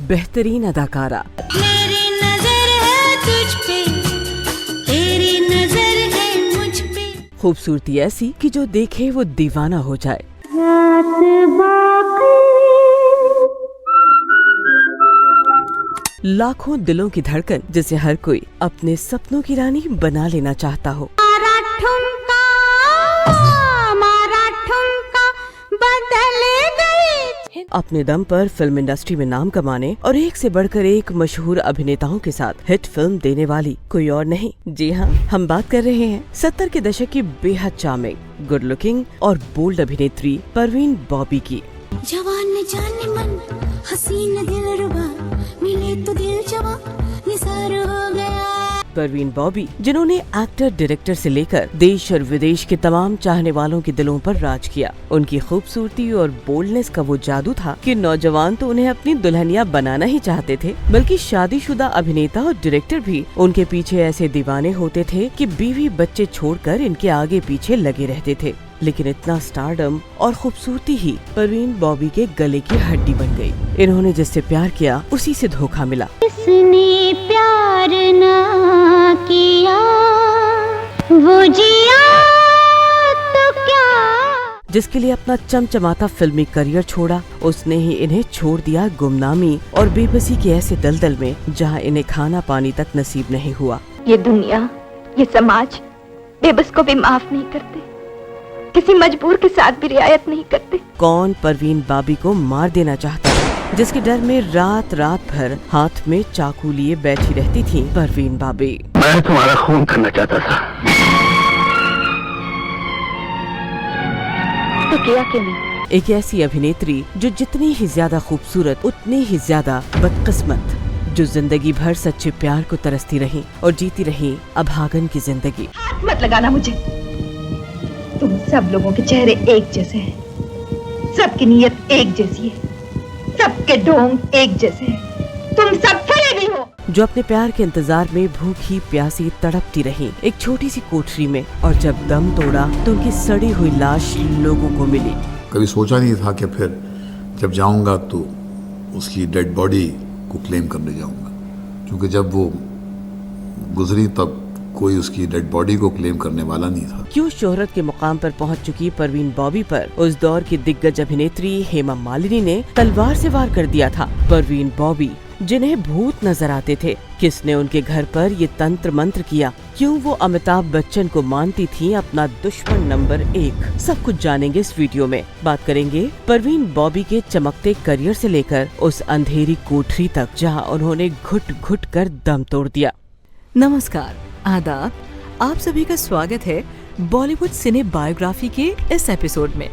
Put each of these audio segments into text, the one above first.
बेहतरीन अदाकारा, मेरी नजर है तुझ पे, तेरी नजर है मुझ पे, खूबसूरती ऐसी कि जो देखे वो दीवाना हो जाए। लाखों दिलों की धड़कन जिसे हर कोई अपने सपनों की रानी बना लेना चाहता हो। मारा ठुमका बदल गई। अपने दम पर फिल्म इंडस्ट्री में नाम कमाने और एक से बढ़कर एक मशहूर अभिनेताओं के साथ हिट फिल्म देने वाली कोई और नहीं। जी हाँ, हम बात कर रहे हैं 70 के दशक की बेहद चार्मिंग, गुड लुकिंग और बोल्ड अभिनेत्री परवीन बॉबी की। जवान जाने मन हसीन दिलरुबा, मिले तो दिल जवां निसार हो गया। परवीन बॉबी, जिन्होंने एक्टर डायरेक्टर से लेकर देश और विदेश के तमाम चाहने वालों के दिलों पर राज किया। उनकी खूबसूरती और बोल्डनेस का वो जादू था कि नौजवान तो उन्हें अपनी दुल्हनिया बनाना ही चाहते थे, बल्कि शादीशुदा अभिनेता और डायरेक्टर भी उनके पीछे ऐसे दीवाने होते थे कि बीवी बच्चे छोड़कर इनके आगे पीछे लगे रहते थे। लेकिन इतना स्टारडम और खूबसूरती ही परवीन बॉबी के गले की हड्डी बन गई। इन्होंने जिससे प्यार किया उसी से धोखा मिला। इसने प्यार ना किया, वो जिया तो क्या। जिसके लिए अपना चमचमाता फिल्मी करियर छोड़ा, उसने ही इन्हें छोड़ दिया गुमनामी और बेबसी के ऐसे दलदल में जहां इन्हें खाना पानी तक नसीब नहीं हुआ। ये दुनिया, ये समाज बेबस को भी माफ नहीं करते, किसी मजबूर के साथ भी रियायत नहीं करते। कौन परवीन बॉबी को मार देना चाहता था, जिसके डर में रात रात भर हाथ में चाकू लिए बैठी रहती थी परवीन बॉबी। मैं तुम्हारा खून करना चाहता था। तो किया क्यों नहीं? एक ऐसी अभिनेत्री जो जितनी ही ज्यादा खूबसूरत उतनी ही ज्यादा बदकिस्मत, जो जिंदगी भर सच्चे प्यार को तरसती रही और जीती रही अभागन की जिंदगी। हाथ मत लगाना मुझे। तुम सब लोगों के चेहरे एक जैसे हैं, सबकी नीयत एक जैसी है, सबके ढोंग एक जैसे हैं। तुम सब फले भी हो। जो अपने प्यार के इंतजार में भूखी प्यासी तड़पती रही एक छोटी सी कोठरी में, और जब दम तोड़ा तो उनकी सड़ी हुई लाश लोगों को मिली। कभी सोचा नहीं था कि फिर जब जाऊंगा तो उसकी डेड बॉडी को क्लेम करने जाऊंगा, क्योंकि जब वो गुजरी तब कोई उसकी डेड बॉडी को क्लेम करने वाला नहीं था। क्यों शोहरत के मुकाम पर पहुंच चुकी परवीन बॉबी पर उस दौर की दिग्गज अभिनेत्री हेमा मालिनी ने तलवार से वार कर दिया था। परवीन बॉबी, जिन्हें भूत नजर आते थे, किसने उनके घर पर ये तंत्र मंत्र किया? क्यों वो अमिताभ बच्चन को मानती थी अपना दुश्मन नंबर 1? सब कुछ जानेंगे इस वीडियो में। बात करेंगे परवीन बॉबी के चमकते करियर से लेकर उस अंधेरी कोठरी तक जहां उन्होंने घुट घुट कर दम तोड़ दिया। नमस्कार, आदाब, आप सभी का स्वागत है बॉलीवुड सिने बायोग्राफी के इस एपिसोड में।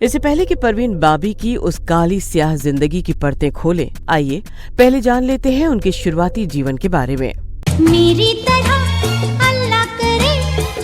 इससे पहले कि परवीन बॉबी की उस काली स्याह जिंदगी की परतें खोलें, आइए पहले जान लेते हैं उनके शुरुआती जीवन के बारे में। मेरी तरह अल्लाह करे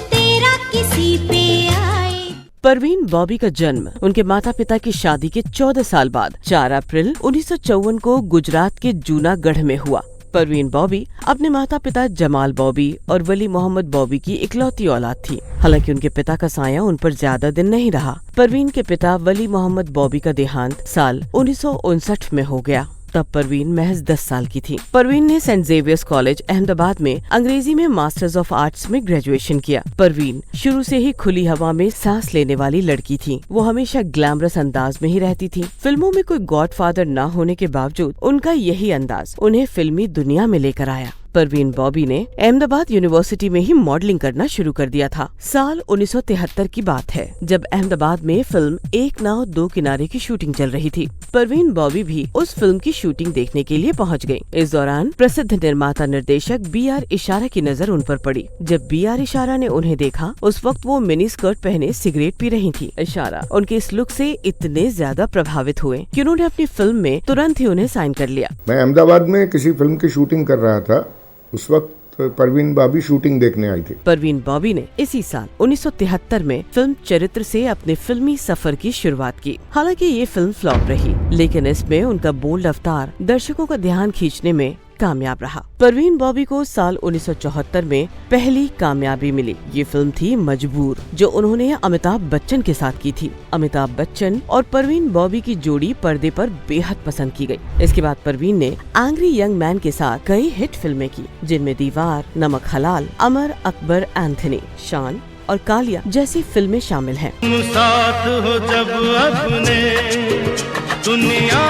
तेरा किसी पे आए। परवीन बॉबी का जन्म उनके माता पिता की शादी के 14 साल बाद 4 अप्रैल 1954 को गुजरात के जूनागढ़ में हुआ। परवीन बॉबी अपने माता पिता जमाल बॉबी और वली मोहम्मद बॉबी की इकलौती औलाद थी। हालांकि उनके पिता का साया उन पर ज्यादा दिन नहीं रहा। परवीन के पिता वली मोहम्मद बॉबी का देहांत साल 1959 में हो गया। तब परवीन महज 10 साल की थी। परवीन ने सेंट जेवियर्स कॉलेज अहमदाबाद में अंग्रेजी में मास्टर्स ऑफ आर्ट्स में ग्रेजुएशन किया। परवीन शुरू से ही खुली हवा में सांस लेने वाली लड़की थी। वो हमेशा ग्लैमरस अंदाज में ही रहती थी। फिल्मों में कोई गॉडफादर न होने के बावजूद उनका यही अंदाज उन्हें फिल्मी दुनिया में लेकर आया। परवीन बॉबी ने अहमदाबाद यूनिवर्सिटी में ही मॉडलिंग करना शुरू कर दिया था। साल 1973 की बात है, जब अहमदाबाद में फिल्म एक नाव दो किनारे की शूटिंग चल रही थी। परवीन बॉबी भी उस फिल्म की शूटिंग देखने के लिए पहुंच गयी। इस दौरान प्रसिद्ध निर्माता निर्देशक B.R. इशारा की नजर उन पर पड़ी। जब B.R. इशारा ने उन्हें देखा, उस वक्त वो मिनी स्कर्ट पहने सिगरेट पी रही थी। इशारा उनके इस लुक से इतने ज्यादा प्रभावित हुए कि उन्होंने अपनी फिल्म में तुरंत ही उन्हें साइन कर लिया। मैं अहमदाबाद में किसी फिल्म की शूटिंग कर रहा था। उस वक्त परवीन बॉबी शूटिंग देखने आई थी। परवीन बॉबी ने इसी साल 1973 में फिल्म चरित्र से अपने फिल्मी सफर की शुरुआत की। हालांकि ये फिल्म फ्लॉप रही, लेकिन इसमें उनका बोल्ड अवतार दर्शकों का ध्यान खींचने में कामयाब रहा। परवीन बॉबी को साल 1974 में पहली कामयाबी मिली। ये फिल्म थी मजबूर, जो उन्होंने अमिताभ बच्चन के साथ की थी। अमिताभ बच्चन और परवीन बॉबी की जोड़ी पर्दे पर बेहद पसंद की गई। इसके बाद परवीन ने एंग्री यंग मैन के साथ कई हिट फिल्में की, जिनमें दीवार, नमक हलाल, अमर अकबर एंथनी, शान और कालिया जैसी फिल्में शामिल हैं। साथ हो जब अपने दुनिया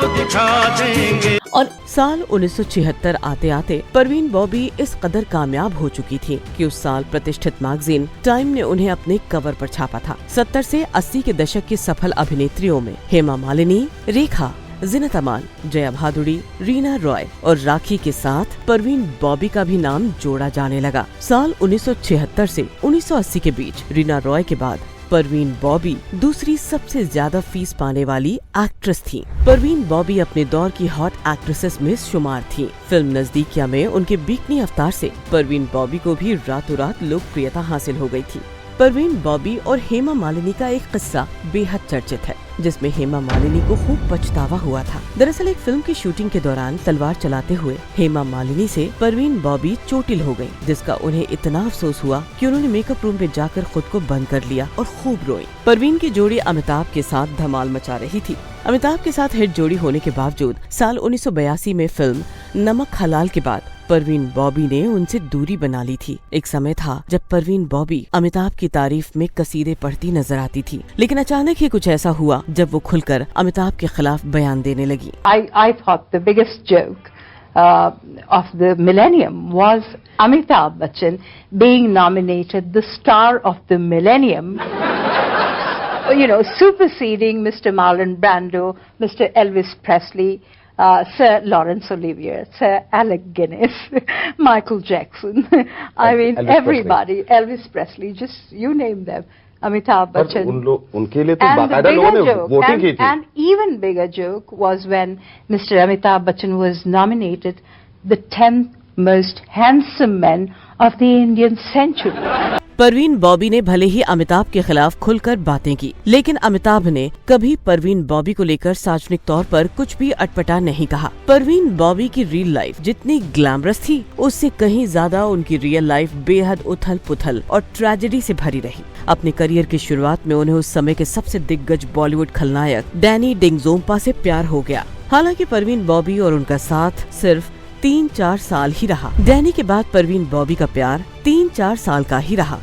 को दिखा देंगे। और साल 1976 आते आते परवीन बॉबी इस कदर कामयाब हो चुकी थी कि उस साल प्रतिष्ठित मैगजीन टाइम ने उन्हें अपने कवर पर छापा था। 70 से 80 के दशक की सफल अभिनेत्रियों में हेमा मालिनी, रेखा, ज़ीनत अमान, जया भादुड़ी, रीना रॉय और राखी के साथ परवीन बॉबी का भी नाम जोड़ा जाने लगा। साल 1976 से 1980 के बीच रीना रॉय के बाद परवीन बॉबी दूसरी सबसे ज्यादा फीस पाने वाली एक्ट्रेस थी। परवीन बॉबी अपने दौर की हॉट एक्ट्रेसेस में शुमार थी। फिल्म नजदीकिया में उनके बीकनी अवतार से परवीन बॉबी को भी रातों रात लोकप्रियता हासिल हो गई थी। परवीन बॉबी और हेमा मालिनी का एक किस्सा बेहद चर्चित है, जिसमें हेमा मालिनी को खूब पछतावा हुआ था। दरअसल एक फिल्म की शूटिंग के दौरान तलवार चलाते हुए हेमा मालिनी से परवीन बॉबी चोटिल हो गई, जिसका उन्हें इतना अफसोस हुआ कि उन्होंने मेकअप रूम में जाकर खुद को बंद कर लिया और खूब रोई। परवीन की जोड़ी अमिताभ के साथ धमाल मचा रही थी। अमिताभ के साथ हिट जोड़ी होने के बावजूद साल 1982 में फिल्म नमक हलाल के बाद परवीन बॉबी ने उनसे दूरी बना ली थी। एक समय था जब परवीन बॉबी अमिताभ की तारीफ में कसीदे पढ़ती नजर आती थी, लेकिन अचानक ही कुछ ऐसा हुआ जब वो खुलकर अमिताभ के खिलाफ बयान देने लगी। I thought the biggest joke of the millennium was Amitabh Bachchan being nominated the star of the millennium. You know, superseding Mr. Marlon Brando, Mr. Elvis Presley, Sir Laurence Olivier, Sir Alec Guinness, Michael Jackson. I mean, Elvis everybody. Presley. Elvis Presley, just you name them. Amitabh Bachchan. उनके लिए तो And the बाकायदा लोगों bigger ने joke, voting की थी। and even bigger joke was when Mr. Amitabh Bachchan was nominated the 10th most handsome man of the Indian century. Parveen Bobby ने भले ही अमिताभ के खिलाफ खुलकर बातें की, लेकिन अमिताभ ने कभी परवीन बॉबी को लेकर सार्वजनिक तौर पर कुछ भी अटपटा नहीं कहा। परवीन बॉबी की रियल लाइफ जितनी ग्लैमरस थी, उससे कहीं ज्यादा उनकी रियल लाइफ बेहद उथल पुथल और ट्रेजेडी से भरी रही। अपने करियर की शुरुआत में उन्हें उस समय के सबसे दिग्गज बॉलीवुड खलनायक डैनी डिंगजोम्पा से प्यार हो गया। हालांकि परवीन बॉबी और उनका साथ सिर्फ 3-4 साल ही रहा। डैनी के बाद परवीन बॉबी का प्यार 3-4 साल का ही रहा।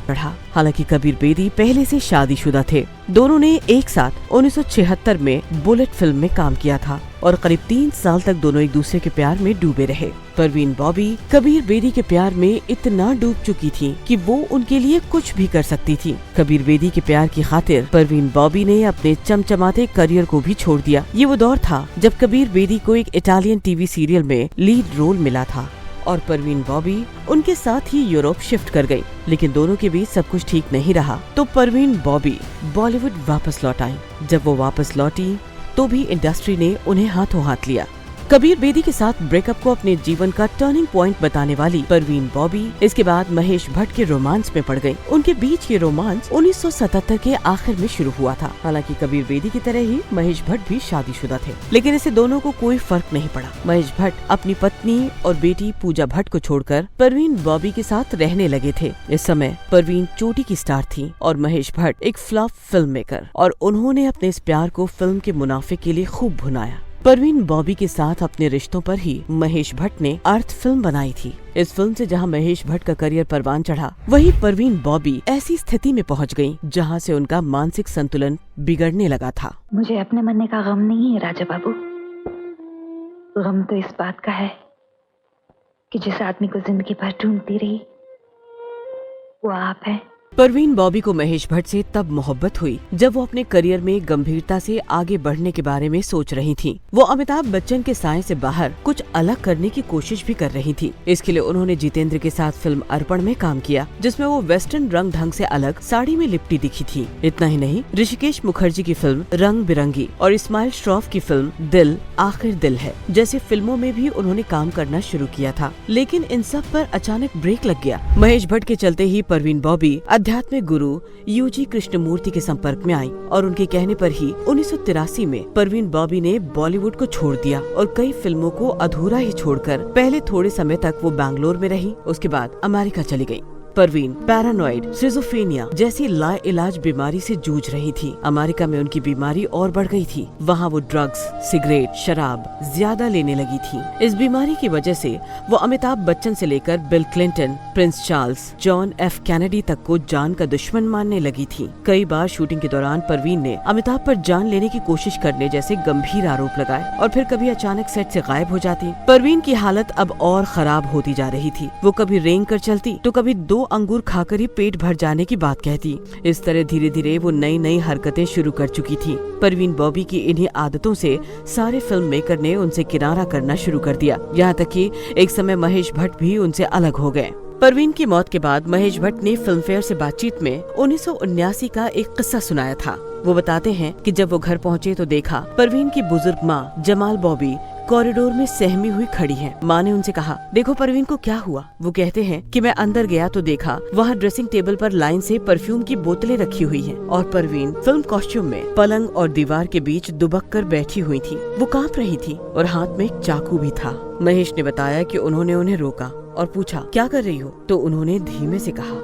हालांकि कबीर बेदी पहले से शादीशुदा थे। दोनों ने एक साथ 1976 में बुलेट फिल्म में काम किया था और करीब 3 साल तक दोनों एक दूसरे के प्यार में डूबे रहे। परवीन बॉबी कबीर बेदी के प्यार में इतना डूब चुकी थी कि वो उनके लिए कुछ भी कर सकती थी। कबीर बेदी के प्यार की खातिर परवीन बॉबी ने अपने चमचमाते करियर को भी छोड़ दिया। ये वो दौर था जब कबीर बेदी को एक इटालियन टीवी सीरियल में लीड रोल मिला था और परवीन बॉबी उनके साथ ही यूरोप शिफ्ट कर गई। लेकिन दोनों के बीच सब कुछ ठीक नहीं रहा, तो परवीन बॉबी बॉलीवुड वापस लौट आई। जब वो वापस लौटी तो भी इंडस्ट्री ने उन्हें हाथों हाथ लिया। कबीर बेदी के साथ ब्रेकअप को अपने जीवन का टर्निंग पॉइंट बताने वाली परवीन बॉबी इसके बाद महेश भट्ट के रोमांस में पड़ गई। उनके बीच ये रोमांस 1977 के आखिर में शुरू हुआ था। हालांकि कबीर बेदी की तरह ही महेश भट्ट भी शादीशुदा थे, लेकिन इससे दोनों को कोई फर्क नहीं पड़ा। महेश भट्ट अपनी पत्नी और बेटी पूजा भट्ट को छोड़कर परवीन बॉबी के साथ रहने लगे थे। इस समय परवीन चोटी की स्टार थी और महेश भट्ट एक फ्लॉप फिल्म मेकर, और उन्होंने अपने इस प्यार को फिल्म के मुनाफे के लिए खूब भुनाया। परवीन बॉबी के साथ अपने रिश्तों पर ही महेश भट्ट ने अर्थ फिल्म बनाई थी। इस फिल्म से जहां महेश भट्ट का करियर परवान चढ़ा, वहीं परवीन बॉबी ऐसी स्थिति में पहुंच गईं जहां से उनका मानसिक संतुलन बिगड़ने लगा था। मुझे अपने मरने का गम नहीं है राजा बाबू। गम तो इस बात का है कि जिस आदमी को जिंदगी भर ढूंढती रही वो आप हैं। परवीन बॉबी को महेश भट्ट से तब मोहब्बत हुई जब वो अपने करियर में गंभीरता से आगे बढ़ने के बारे में सोच रही थीं। वो अमिताभ बच्चन के साए से बाहर कुछ अलग करने की कोशिश भी कर रही थी। इसके लिए उन्होंने जितेंद्र के साथ फिल्म अर्पण में काम किया, जिसमें वो वेस्टर्न रंग ढंग से अलग साड़ी में लिपटी दिखी थी। इतना ही नहीं, ऋषिकेश मुखर्जी की फिल्म रंग बिरंगी और इस्माइल श्रॉफ की फिल्म दिल आखिर दिल है जैसी फिल्मों में भी उन्होंने काम करना शुरू किया था। लेकिन इन सब पर अचानक ब्रेक लग गया। महेश भट्ट के चलते ही परवीन बॉबी आध्यात्मिक गुरु यूजी कृष्णमूर्ति के संपर्क में आई और उनके कहने पर ही 1983 में परवीन बॉबी ने बॉलीवुड को छोड़ दिया और कई फिल्मों को अधूरा ही छोड़कर पहले थोड़े समय तक वो बैंगलोर में रही। उसके बाद अमेरिका चली गई। परवीन पैरानॉइड, सिजोफ्रेनिया जैसी लाइलाज बीमारी से जूझ रही थी। अमेरिका में उनकी बीमारी और बढ़ गई थी। वहाँ वो ड्रग्स, सिगरेट, शराब ज्यादा लेने लगी थी। इस बीमारी की वजह से वो अमिताभ बच्चन से लेकर bill Clinton, Prince Charles, John F Kennedy तक को जान का दुश्मन मानने लगी थी। कई बार शूटिंग के दौरान परवीन ने अमिताभ पर जान लेने की कोशिश करने जैसे गंभीर आरोप लगाए और फिर कभी अचानक सेट से गायब हो जाती। परवीन की हालत अब और खराब होती जा रही थी। वो कभी रेंग कर चलती तो कभी 2 अंगूर खाकर ही पेट भर जाने की बात कहती। इस तरह धीरे धीरे वो नई नई हरकतें शुरू कर चुकी थी। परवीन बॉबी की इन्हीं आदतों से सारे फिल्म मेकर ने उनसे किनारा करना शुरू कर दिया। यहाँ तक कि एक समय महेश भट्ट भी उनसे अलग हो गए। परवीन की मौत के बाद महेश भट्ट ने फिल्म फेयर से बातचीत में 1979 का एक किस्सा सुनाया था। वो बताते हैं कि जब वो घर पहुँचे तो देखा परवीन की बुजुर्ग माँ जमाल बॉबी कॉरिडोर में सहमी हुई खड़ी है। माँ ने उनसे कहा, देखो परवीन को क्या हुआ। वो कहते हैं कि मैं अंदर गया तो देखा वहाँ ड्रेसिंग टेबल पर लाइन से परफ्यूम की बोतलें रखी हुई हैं और परवीन फिल्म कॉस्ट्यूम में पलंग और दीवार के बीच दुबक कर बैठी हुई थी। वो कांप रही थी और हाथ में एक चाकू भी था। महेश ने बताया कि उन्होंने उन्हें रोका और पूछा, क्या कर रही हो? तो उन्होंने धीमे से कहा,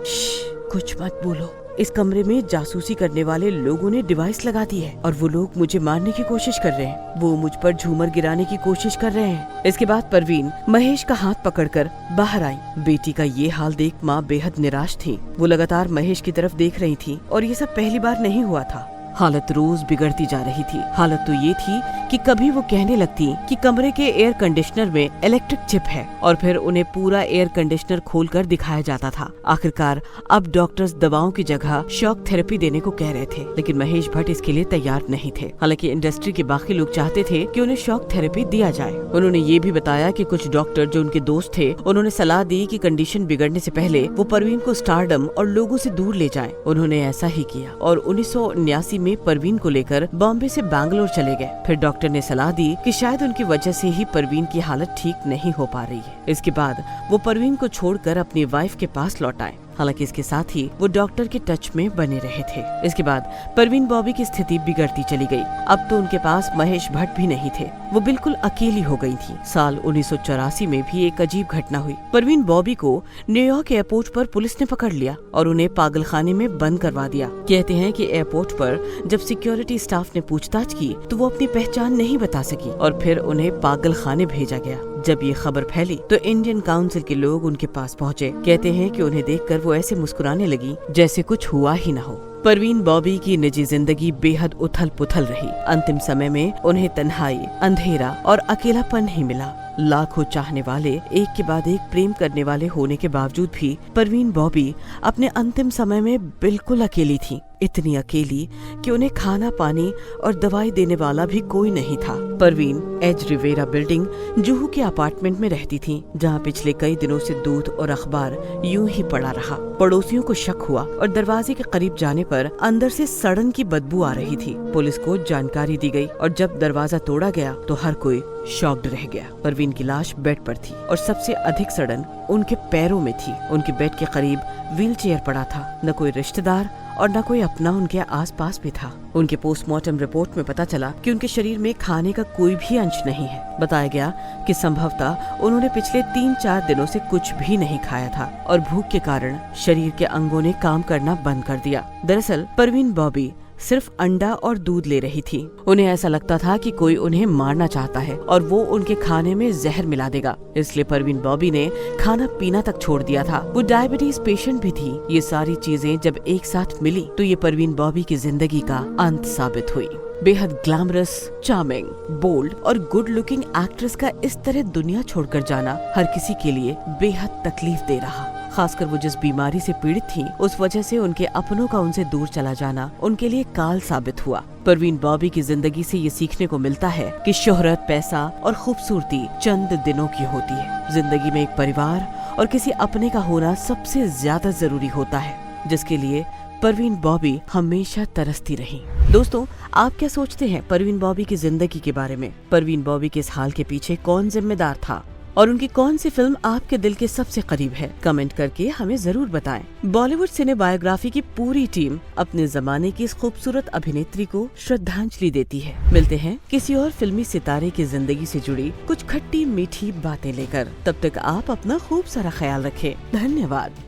कुछ मत बोलो, इस कमरे में जासूसी करने वाले लोगों ने डिवाइस लगा दी है और वो लोग मुझे मारने की कोशिश कर रहे हैं। वो मुझ पर झूमर गिराने की कोशिश कर रहे हैं। इसके बाद परवीन महेश का हाथ पकड़कर बाहर आई। बेटी का ये हाल देख माँ बेहद निराश थी। वो लगातार महेश की तरफ देख रही थी और ये सब पहली बार नहीं हुआ था। हालत रोज बिगड़ती जा रही थी। हालत तो ये थी कि कभी वो कहने लगती कि कमरे के एयर कंडीशनर में इलेक्ट्रिक चिप है और फिर उन्हें पूरा एयर कंडीशनर खोलकर दिखाया जाता था। आखिरकार अब डॉक्टर्स दवाओं की जगह शॉक थेरेपी देने को कह रहे थे, लेकिन महेश भट्ट इसके लिए तैयार नहीं थे। हालांकि इंडस्ट्री के बाकी लोग चाहते थे कि उन्हें शॉक थेरेपी दिया जाए। उन्होंने ये भी बताया कि कुछ डॉक्टर जो उनके दोस्त थे उन्होंने सलाह दी कि कंडीशन बिगड़ने से पहले वो परवीन को स्टारडम और लोगों से दूर ले जाएं। उन्होंने ऐसा ही किया और 1979 में परवीन को लेकर बॉम्बे से बैंगलोर चले गए। फिर डॉक्टर ने सलाह दी कि शायद उनकी वजह से ही परवीन की हालत ठीक नहीं हो पा रही है। इसके बाद वो परवीन को छोड़कर अपनी वाइफ के पास लौट आए। हालांकि इसके साथ ही वो डॉक्टर के टच में बने रहे थे। इसके बाद परवीन बॉबी की स्थिति बिगड़ती चली गई। अब तो उनके पास महेश भट्ट भी नहीं थे। वो बिल्कुल अकेली हो गई थी। साल 1984 में भी एक अजीब घटना हुई। परवीन बॉबी को न्यूयॉर्क एयरपोर्ट पर पुलिस ने पकड़ लिया और उन्हें पागलखाने में बंद करवा दिया। कहते हैं कि एयरपोर्ट पर जब सिक्योरिटी स्टाफ ने पूछताछ की तो वो अपनी पहचान नहीं बता सकी और फिर उन्हें पागलखाने भेजा गया। जब ये खबर फैली तो इंडियन काउंसिल के लोग उनके पास पहुँचे। कहते हैं कि उन्हें देखकर वो ऐसे मुस्कुराने लगी जैसे कुछ हुआ ही न हो। परवीन बॉबी की निजी जिंदगी बेहद उथल पुथल रही। अंतिम समय में उन्हें तन्हाई, अंधेरा और अकेलापन ही मिला। लाखों चाहने वाले एक के बाद एक प्रेम करने वाले होने के बावजूद भी परवीन बॉबी अपने अंतिम समय में बिल्कुल अकेली थी। इतनी अकेली कि उन्हें खाना पानी और दवाई देने वाला भी कोई नहीं था। Parveen as Riviera building Juhu के अपार्टमेंट में रहती थी, जहां पिछले कई दिनों से दूध और अखबार यूं ही पड़ा रहा। पड़ोसियों को शक हुआ और दरवाजे के करीब जाने पर अंदर से सड़न की बदबू आ रही थी। पुलिस को जानकारी दी गई और जब दरवाजा तोड़ा गया तो हर कोई शॉक्ड रह गया। परवीन की लाश बेड पर थी और सबसे अधिक सड़न उनके पैरों में थी। उनके बेड के करीब व्हील चेयर पड़ा था। न कोई रिश्तेदार और न कोई अपना उनके आसपास भी था। उनके पोस्टमार्टम रिपोर्ट में पता चला कि उनके शरीर में खाने का कोई भी अंश नहीं है। बताया गया कि संभवतः उन्होंने पिछले 3-4 दिनों से कुछ भी नहीं खाया था और भूख के कारण शरीर के अंगों ने काम करना बंद कर दिया। दरअसल परवीन बॉबी सिर्फ अंडा और दूध ले रही थी। उन्हें ऐसा लगता था कि कोई उन्हें मारना चाहता है और वो उनके खाने में जहर मिला देगा। इसलिए परवीन बॉबी ने खाना पीना तक छोड़ दिया था। वो डायबिटीज पेशेंट भी थी। ये सारी चीजें जब एक साथ मिली तो ये परवीन बॉबी की जिंदगी का अंत साबित हुई। बेहद ग्लैमरस, चार्मिंग, बोल्ड और गुड लुकिंग एक्ट्रेस का इस तरह दुनिया छोड़कर जाना हर किसी के लिए बेहद तकलीफ दे रहा। खासकर वो जिस बीमारी से पीड़ित थी उस वजह से उनके अपनों का उनसे दूर चला जाना उनके लिए काल साबित हुआ। परवीन बॉबी की जिंदगी से ये सीखने को मिलता है कि शोहरत, पैसा और खूबसूरती चंद दिनों की होती है। जिंदगी में एक परिवार और किसी अपने का होना सबसे ज्यादा जरूरी होता है, जिसके लिए परवीन बॉबी हमेशा तरसती रही। दोस्तों, आप क्या सोचते हैं परवीन बॉबी की जिंदगी के बारे में? परवीन बॉबी के इस हाल के पीछे कौन जिम्मेदार था? और उनकी कौन सी फिल्म आपके दिल के सबसे करीब है, कमेंट करके हमें जरूर बताएं। बॉलीवुड सिने बायोग्राफी की पूरी टीम अपने जमाने की इस खूबसूरत अभिनेत्री को श्रद्धांजलि देती है। मिलते हैं किसी और फिल्मी सितारे की जिंदगी से जुड़ी कुछ खट्टी मीठी बातें लेकर। तब तक आप अपना खूब सारा ख्याल रखें। धन्यवाद।